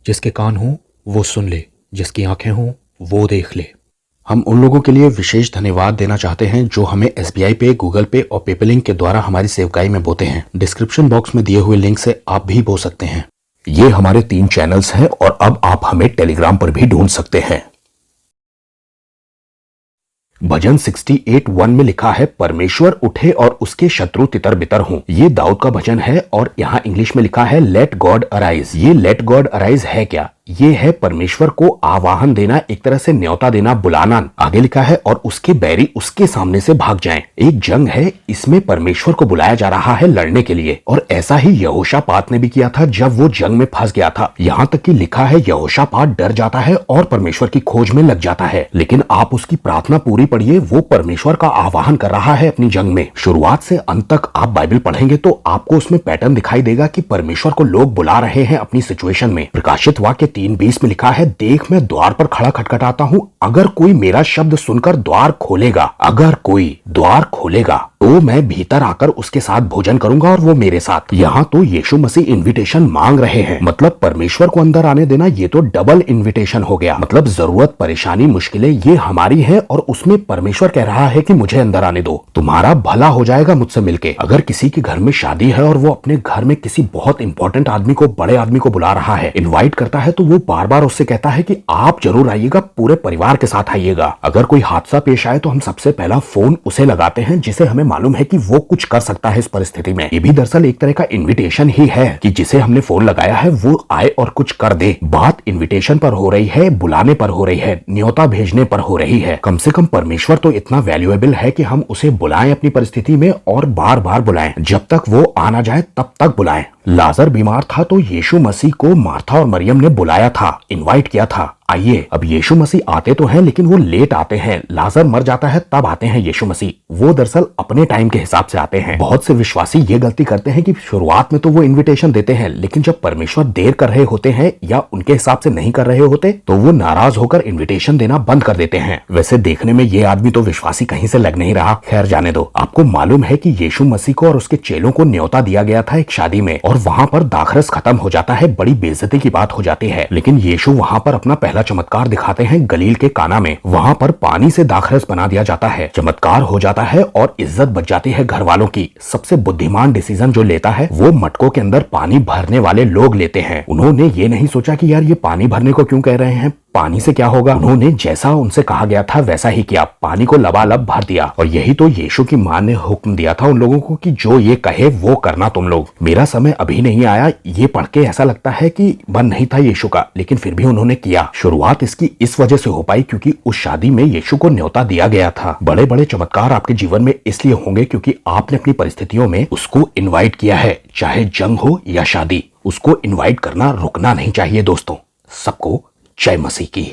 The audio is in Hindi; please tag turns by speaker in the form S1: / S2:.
S1: जिसके कान हों वो सुन ले, जिसकी आंखें हों वो देख ले। हम उन लोगों के लिए विशेष धन्यवाद देना चाहते हैं जो हमें SBI पे, गूगल पे और पेपलिंक के द्वारा हमारी सेवकाई में बोते हैं। डिस्क्रिप्शन बॉक्स में दिए हुए लिंक से आप भी बो सकते हैं। ये हमारे 3 चैनल्स हैं और अब आप हमें टेलीग्राम पर भी ढूंढ सकते हैं। भजन 68:1 में लिखा है, परमेश्वर उठे और उसके शत्रु तितर बितर हों। ये दाऊद का भजन है और यहाँ इंग्लिश में लिखा है लेट गॉड अराइज। ये लेट गॉड अराइज है क्या? ये है परमेश्वर को आवाहन देना, एक तरह से न्योता देना, बुलाना। आगे लिखा है और उसके बैरी उसके सामने से भाग जाएं। एक जंग है, इसमें परमेश्वर को बुलाया जा रहा है लड़ने के लिए। और ऐसा ही यहोशापात ने भी किया था जब वो जंग में फंस गया था। यहाँ तक कि लिखा है यहोशापात डर जाता है और परमेश्वर की खोज में लग जाता है। लेकिन आप उसकी प्रार्थना पूरी पढ़िए, वो परमेश्वर का आवाहन कर रहा है अपनी जंग में। शुरुआत से अंत तक आप बाइबल पढ़ेंगे तो आपको उसमें पैटर्न दिखाई देगा कि परमेश्वर को लोग बुला रहे हैं अपनी सिचुएशन में। प्रकाशित वाक्य 3:20 में लिखा है, देख मैं द्वार पर खड़ा खटखटाता हूँ, अगर कोई मेरा शब्द सुनकर द्वार खोलेगा, अगर कोई द्वार खोलेगा तो मैं भीतर आकर उसके साथ भोजन करूंगा और वो मेरे साथ। यहाँ तो यीशु मसीह इनविटेशन मांग रहे हैं, मतलब परमेश्वर को अंदर आने देना। ये तो डबल इनविटेशन हो गया। मतलब जरूरत, परेशानी, मुश्किलें ये हमारी है और उसमें परमेश्वर कह रहा है कि मुझे अंदर आने दो, तुम्हारा भला हो जाएगा मुझसे मिलके। अगर किसी के घर में शादी है और वो अपने घर में किसी बहुत इंपॉर्टेंट आदमी को, बड़े आदमी को बुला रहा है, इन्वाइट करता है, तो वो बार बार उससे कहता है कि आप जरूर आइएगा, पूरे परिवार के साथ आइएगा। अगर कोई हादसा पेश आए तो हम सबसे पहला फोन उसे लगाते हैं जिसे हमें मालूम है कि वो कुछ कर सकता है इस परिस्थिति में। ये भी दरअसल एक तरह का इनविटेशन ही है कि जिसे हमने फोन लगाया है वो आए और कुछ कर दे। बात इनविटेशन पर हो रही है, बुलाने पर हो रही है, न्योता भेजने पर हो रही है। कम से कम परमेश्वर तो इतना वैल्यूएबल है कि हम उसे बुलाएं अपनी परिस्थिति में और बार बार बुलाएं। जब तक वो आ ना जाए तब तक बुलाएं। लाजर बीमार था तो यीशु मसीह को मार्था और मरियम ने बुलाया था, इनवाइट किया था, आइए। अब यीशु मसीह आते तो हैं लेकिन वो लेट आते हैं। लाजर मर जाता है तब आते हैं यीशु मसीह। वो दरअसल अपने टाइम के हिसाब से आते हैं। बहुत से विश्वासी ये गलती करते हैं कि शुरुआत में तो वो इनविटेशन देते हैं, लेकिन जब परमेश्वर देर कर रहे होते हैं या उनके हिसाब से नहीं कर रहे होते तो वो नाराज होकर इन्विटेशन देना बंद कर देते हैं। वैसे देखने में ये आदमी तो विश्वासी कहीं से लग नहीं रहा। खैर जाने दो। आपको मालूम है कि यीशु मसीह को और उसके चेलों को न्योता दिया गया था एक शादी में, और वहां पर दाखरस खत्म हो जाता है, बड़ी बेइज्जती की बात हो जाती है। लेकिन यीशु वहां पर अपना पहला चमत्कार दिखाते हैं गलील के काना में। वहां पर पानी से दाखरस बना दिया जाता है, चमत्कार हो जाता है और इज्जत बच जाती है घर वालों की। सबसे बुद्धिमान डिसीजन जो लेता है वो मटकों के अंदर पानी भरने वाले लोग लेते हैं। उन्होंने ये नहीं सोचा कि यार ये पानी भरने को क्यों कह रहे हैं, पानी से क्या होगा। उन्होंने जैसा उनसे कहा गया था वैसा ही किया, पानी को लबालब भर दिया। और यही तो यीशु की मां ने हुक्म दिया था उन लोगों को कि जो ये कहे वो करना तुम लोग। मेरा समय अभी नहीं आया, ये पढ़ के ऐसा लगता है कि मन नहीं था यीशु का, लेकिन फिर भी उन्होंने किया। शुरुआत इसकी इस वजह से हो पाई क्योंकि उस शादी में यीशु को न्योता दिया गया था। बड़े बड़े चमत्कार आपके जीवन में इसलिए होंगे क्योंकि आपने अपनी परिस्थितियों में उसको इन्वाइट किया है। चाहे जंग हो या शादी, उसको इन्वाइट करना रुकना नहीं चाहिए दोस्तों। सबको जय मसीह की।